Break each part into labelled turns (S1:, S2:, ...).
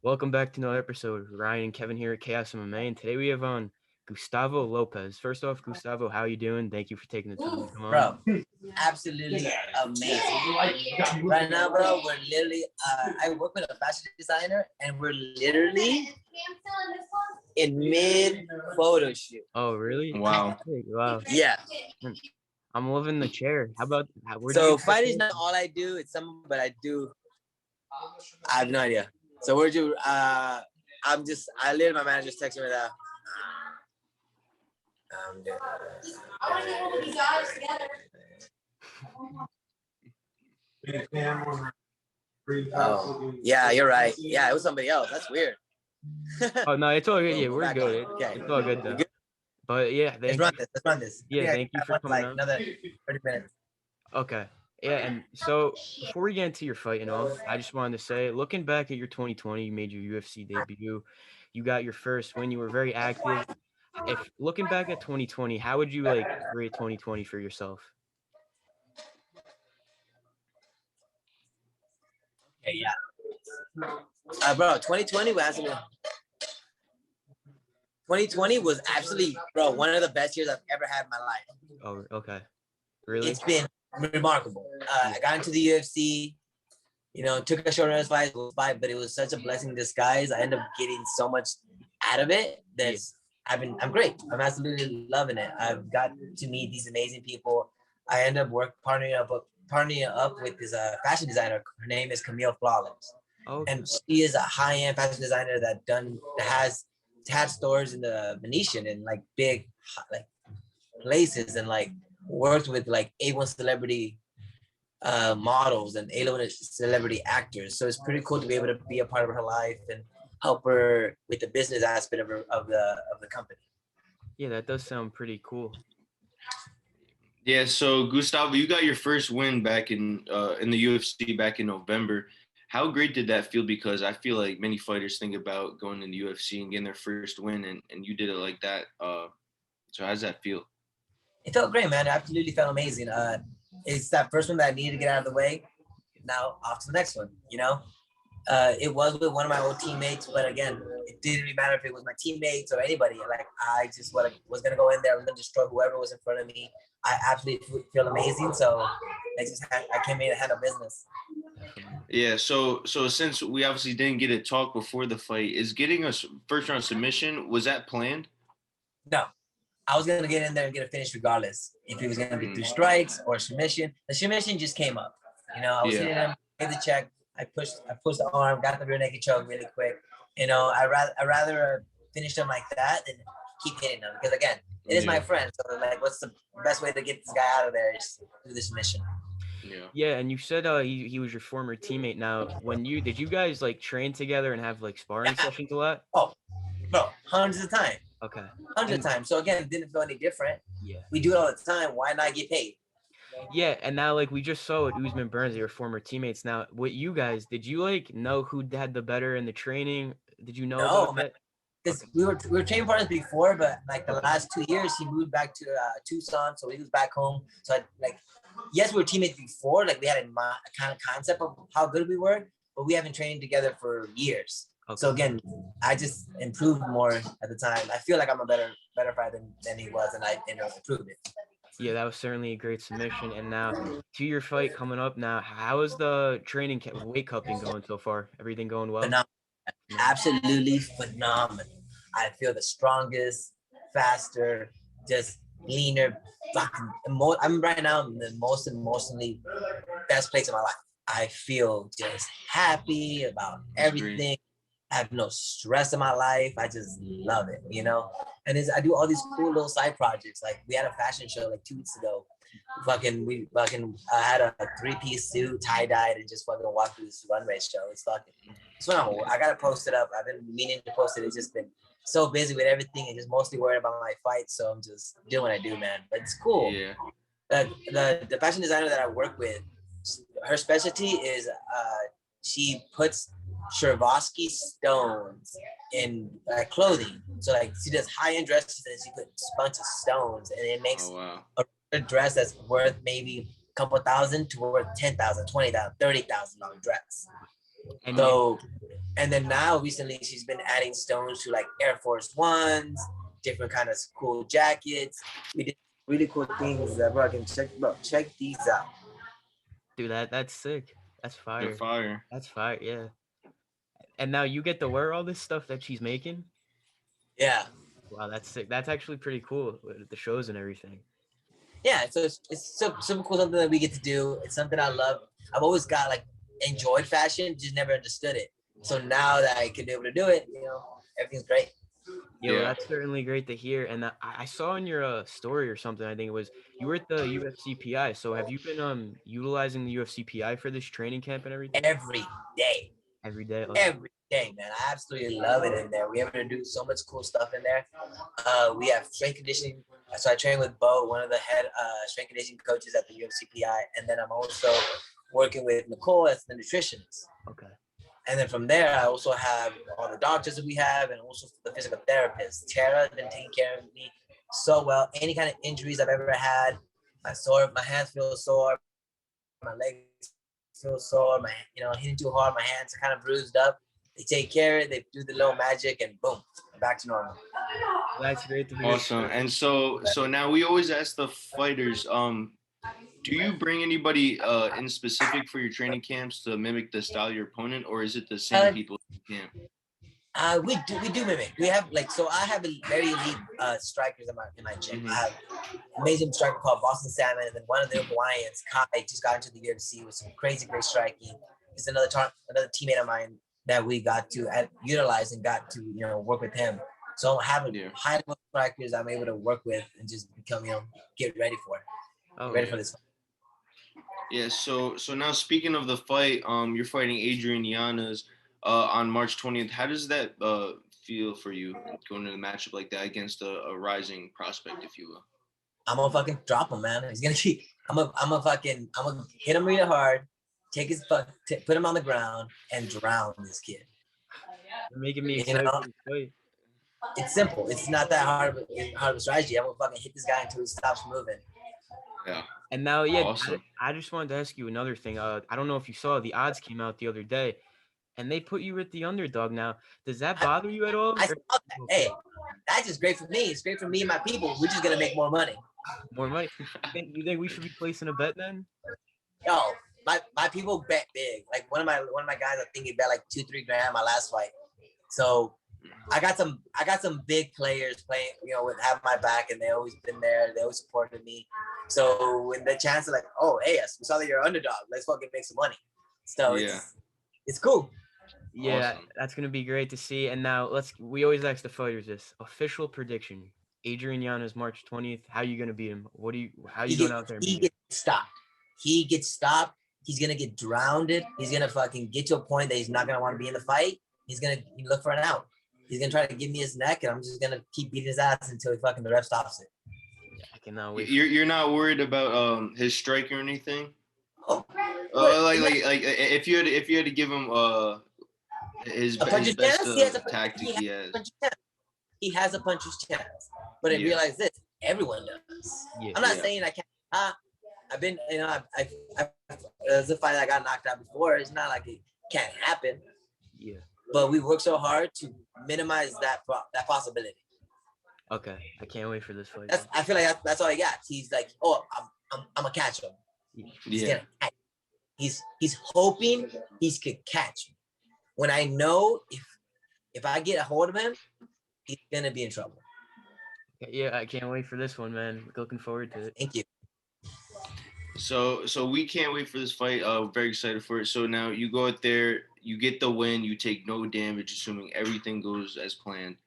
S1: Welcome back to another episode. Ryan and Kevin here at Chaos MMA, and today we have on Gustavo Lopez. First off, Gustavo, how you doing? Thank you for taking the time to come on.
S2: Bro, absolutely amazing. Right now, bro, we're literally, I work with a fashion designer and we're literally in mid photo shoot.
S1: Oh, really?
S3: Wow.
S1: Wow.
S2: Yeah.
S1: I'm loving the chair. Where do
S2: So
S1: you
S2: fighting is not all I do. It's some, but I have no idea. So where'd you, I literally, my manager texted me that. Oh, yeah, you're right. Yeah, it was somebody else. That's weird.
S1: Oh, no, it's all good. Yeah, we're
S2: Back
S1: good.
S2: on. Okay.
S1: It's all good, though. But yeah,
S2: Let's run this.
S1: Yeah, thank you for coming on.
S2: Another 30 minutes.
S1: Okay. Yeah, and so before we get into your fight and all, I just wanted to say, looking back at your 2020, you made your UFC debut. You got your first win. You were very active. If looking back at 2020, how would you rate 2020 for yourself?
S2: Okay, yeah. Bro, 2020 was absolutely, bro, one of the best years I've ever had in my life.
S1: Oh, okay. Really?
S2: It's been remarkable. I got into the UFC, took a short notice fight, but it was such a blessing in disguise. I ended up getting so much out of it that I'm great. I'm absolutely loving it. I've got to meet these amazing people. I end up partnering up with this fashion designer. Her name is Camille Flawless.
S1: Oh,
S2: and she is a high-end fashion designer that has had stores in the Venetian and big places and worked with A1 celebrity models and A1 celebrity actors. So it's pretty cool to be able to be a part of her life and help her with the business aspect of the company.
S1: Yeah, that does sound pretty cool.
S3: Yeah, so Gustavo, you got your first win back in the UFC back in November. How great did that feel? Because I feel like many fighters think about going in the UFC and getting their first win, and you did it like that. So how does that feel?
S2: It felt great, man. It absolutely felt amazing. It's that first one that I needed to get out of the way. Now off to the next one, It was with one of my old teammates, but again, it didn't really matter if it was my teammates or anybody. I just was going to go in there. I was going to destroy whoever was in front of me. I absolutely feel amazing. So I came in to handle business.
S3: Yeah, so since we obviously didn't get to talk before the fight, is getting a first round submission, was that planned?
S2: No, I was gonna get in there and get a finish regardless if it was gonna be through strikes or submission. The submission just came up. I was hitting him, gave the check, I pushed the arm, got the rear naked choke really quick. I rather finish him like that than keep hitting him because again, it is my friend. So what's the best way to get this guy out of there is through the submission.
S1: Yeah, and you said he was your former teammate. Now, did you guys train together and have sparring sessions a lot?
S2: Oh, bro, hundreds of times.
S1: Okay.
S2: Hundreds of times. So again, it didn't feel any different.
S1: Yeah.
S2: We do it all the time. Why not get paid?
S1: Yeah, and now we just saw with Usman Burns, your former teammates. Now, with you guys, did you know who had the better in the training? Did you know about that?
S2: Because we were training partners before, but the last 2 years he moved back to Tucson, so he was back home. So yes, we were teammates before, we had a kind of concept of how good we were, but we haven't trained together for years. Okay. So again, I just improved more at the time. I feel like I'm a better fighter than he was, and I improved it.
S1: Yeah, that was certainly a great submission. And now to your fight coming up now, how is the training weight cutting going so far? Everything going well?
S2: Phenomenal. Absolutely phenomenal. I feel the strongest, faster, just leaner. I'm right now in the most emotionally best place of my life. I feel just happy about everything. I have no stress in my life. I just love it, And I do all these cool little side projects. We had a fashion show 2 weeks ago. I had a 3-piece suit, tie-dyed, and just walked through this runway show. It's phenomenal. I gotta post it up. I've been meaning to post it. It's just been so busy with everything and just mostly worried about my fight. So I'm just doing what I do, man. But it's cool.
S3: Yeah.
S2: The fashion designer that I work with, her specialty is she puts Swarovski stones in clothing. So she does high-end dresses and she puts a bunch of stones and it makes a dress that's worth maybe a couple thousand to worth $10,000, $20,000, $30,000 dress.
S1: And
S2: So, and then now recently she's been adding stones to like Air Force Ones, different kind of cool jackets. We did really cool things that bro, I can check these out.
S1: dude, that's sick. That's
S3: They're
S1: fire.
S3: fire.
S1: That's fire. Yeah. And now you get to wear all this stuff that she's making.
S2: Yeah.
S1: Wow, that's sick. That's actually pretty cool with the shows and everything.
S2: Yeah, so it's super cool, something that we get to do. It's something I love. I've always got like enjoyed fashion, just never understood it. So now that I can be able to do it, everything's great.
S1: Yo,
S3: Yeah.
S1: that's certainly great to hear. And I saw in your story or something, I think it was you were at the UFC PI. So have you been utilizing the UFC PI for this training camp and everything?
S2: Every day.
S1: Every day. Okay.
S2: Every day, man. I absolutely love it in there. We able to do so much cool stuff in there. We have strength conditioning. So I train with Bo, one of the head strength conditioning coaches at the UFCPI, and then I'm also working with Nicole as the nutritionist.
S1: Okay.
S2: And then from there, I also have all the doctors that we have, and also the physical therapist. Tara has been taking care of me so well. Any kind of injuries I've ever had, my hands feel sore, my legs feel sore, hitting too hard, my hands are kind of bruised up. They take care of it, they do the little magic, and boom, I'm back to normal.
S1: That's great to hear.
S3: Awesome. And so now we always ask the fighters, do you bring anybody in specific for your training camps to mimic the style of your opponent, or is it the same people in camp?
S2: We do mimic. We have I have a very elite strikers in my gym.
S3: Mm-hmm.
S2: I have an amazing striker called Boston Salmon, and then one of the Hawaiians, Kai, just got into the UFC with some crazy great striking. He's another teammate of mine that we got to utilize and got to work with him. So I have a high level strikers I'm able to work with and just become get ready for it. Ready for this fight.
S3: Yeah, so now speaking of the fight, you're fighting Adrian Yanez on March 20th. How does that feel for you going into a matchup like that against a rising prospect, if you will?
S2: I'm gonna fucking drop him, man. He's gonna keep. I'm gonna hit him really hard, take his put him on the ground and drown this kid.
S1: You're making me excited for this fight.
S2: It's simple. It's not that hard of a strategy. I'm gonna fucking hit this guy until he stops moving.
S3: Yeah.
S1: And now,
S3: Awesome.
S1: I just wanted to ask you another thing. I don't know if you saw the odds came out the other day, and they put you at the underdog. Now, does that bother you at all?
S2: I saw that. Hey, that's just great for me. It's great for me and my people. We're just gonna make more money.
S1: More money. You think we should be placing a bet then?
S2: Yo, my people bet big. Like one of my guys, I think he bet like 2-3 grand my last fight. So I got some big players playing, with having my back, and they always been there. They always supported me. So when the chance of we saw that you're an underdog, let's fucking make some money. So it's cool.
S1: Yeah,
S3: awesome.
S1: That's gonna be great to see. And now we always ask the fighters this official prediction. Adrian Yanez, March 20th. How you gonna beat him? How you going out there?
S2: He gets stopped. He gets stopped. He's gonna get drowned. He's gonna fucking get to a point that he's not gonna want to be in the fight. He's gonna look for an out. He's gonna try to give me his neck, and I'm just gonna keep beating his ass until the ref stops it.
S1: I cannot wait.
S3: You're not worried about his strike or anything?
S2: Oh,
S3: like if you had to give him his best tactic he has.
S2: He has a puncher's chance, but I realize this: everyone does. I'm not saying I can't. I've been, as a fight I got knocked out before. It's not like it can't happen.
S1: Yeah.
S2: But we work so hard to minimize that possibility.
S1: Okay, I can't wait for this fight.
S2: I feel like that's all he got. He's like, I'm gonna catch him. He's hoping he could catch me. When I know if I get a hold of him, he's gonna be in trouble.
S1: Yeah, I can't wait for this one, man. Looking forward to it.
S2: Thank you.
S3: So we can't wait for this fight. Very excited for it. So now you go out there, you get the win, you take no damage, assuming everything goes as planned.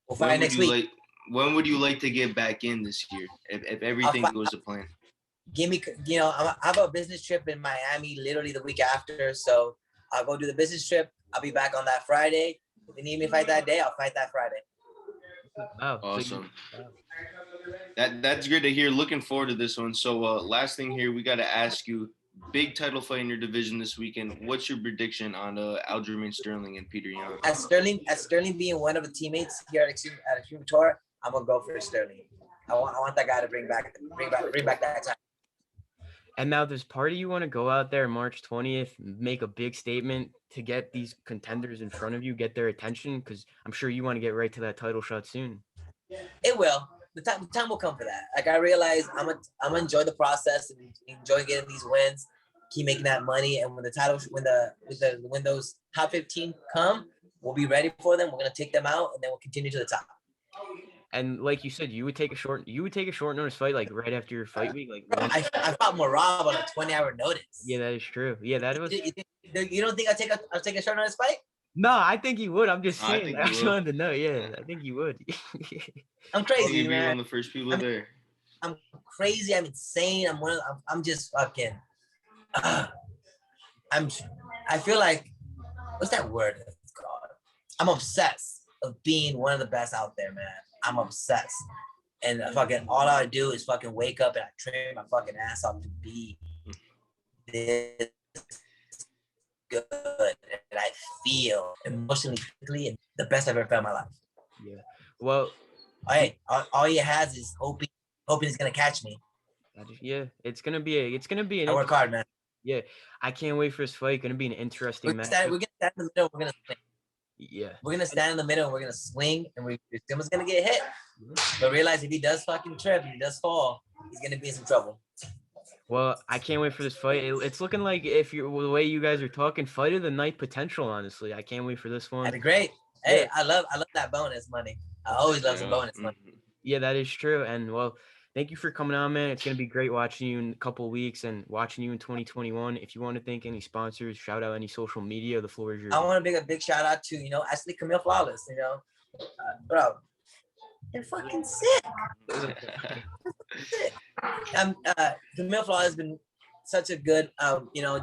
S2: We'll fight next week.
S3: When would you like to get back in this year if everything goes to plan?
S2: Give me, I have a business trip in Miami literally the week after, so I'll go do the business trip. I'll be back on that Friday. If you need me to fight that day, I'll fight that Friday.
S1: Wow.
S3: Awesome. That's great to hear. Looking forward to this one. So last thing here, we got to ask you, big title fight in your division this weekend. What's your prediction on Aljamain Sterling and Peter Yan?
S2: As Sterling being one of the teammates here at Extreme Tour, I'm gonna go for Sterling. I want that guy to bring back that time.
S1: And now does part of you want to go out there March 20th, make a big statement to get these contenders in front of you, get their attention? Because I'm sure you want to get right to that title shot soon.
S2: It will. The time will come for that. Like I realize I'm gonna enjoy the process and enjoy getting these wins, keep making that money. And when the title, when those top 15 come, we'll be ready for them. We're gonna take them out, and then we'll continue to the top.
S1: And like you said, you would take a short notice fight like right after your fight week, like one.
S2: I fought Marab on a 20-hour notice.
S1: Yeah, that is true. Yeah, that was.
S2: You don't think I'll take a short notice fight?
S1: No, I think you would. I'm just
S3: I
S1: saying.
S3: think
S1: I
S3: you
S1: just
S3: will.
S1: wanted to know. Yeah, I think you would.
S2: I'm
S3: Probably
S2: crazy,
S3: be
S2: man.
S3: one of the first people there.
S2: I'm crazy. I'm insane. I'm just fucking. I feel like, what's that word it's called? I'm obsessed of being one of the best out there, man. I'm obsessed. And fucking all I do is fucking wake up and I train my fucking ass off to be this good. And I feel emotionally, physically, and the best I've ever felt in my life.
S1: Yeah. Well,
S2: Hey, all he has is hoping he's gonna catch me.
S1: yeah, it's gonna be an.
S2: I work hard, man.
S1: Yeah, I can't wait for this fight. Gonna be an interesting match.
S2: We're gonna stand in the middle. We're gonna swing.
S1: Yeah.
S2: We're gonna stand in the middle and we're gonna swing, and someone's gonna get hit. But realize if he does fucking trip, if he does fall, he's gonna be in some trouble.
S1: Well, I can't wait for this fight. It's looking like if you're the way you guys are talking, fight of the night potential. Honestly, I can't wait for this one.
S2: That'd be great. Hey, I love that bonus money. I always love some bonus money.
S1: Yeah, that is true. And well, thank you for coming on, man. It's gonna be great watching you in a couple of weeks and watching you in 2021. If you want to thank any sponsors, shout out any social media, the floor is yours.
S2: I want to make a big shout out to Ashley Camille Flawless. Bro, they're fucking sick. Camille Flawless has been such a good,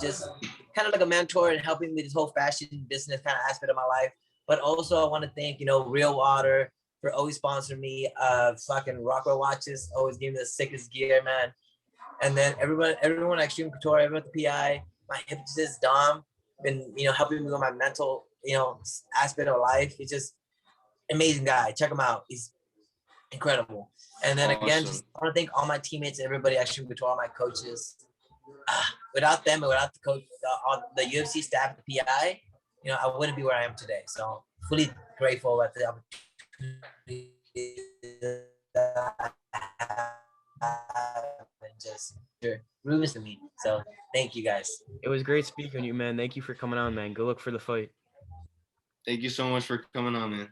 S2: just kind of like a mentor and helping me this whole fashion business kind of aspect of my life. But also I want to thank, Real Water for always sponsoring me. Fucking Rockwell watches, always giving me the sickest gear, man. And then everyone at Extreme Couture, everyone at the PI, my hypnotist, Dom, been, helping me with my mental, aspect of life. He's just amazing guy. Check him out. He's incredible. And then again, just I want to thank all my teammates, everybody at Extreme Couture, all my coaches. Without them and without the coach, all the UFC staff at the PI, I wouldn't be where I am today. So fully grateful at the opportunity and just rooms to me. So thank you guys.
S1: It was great speaking to you, man. Thank you for coming on, man. Good luck for the fight.
S3: Thank you so much for coming on, man.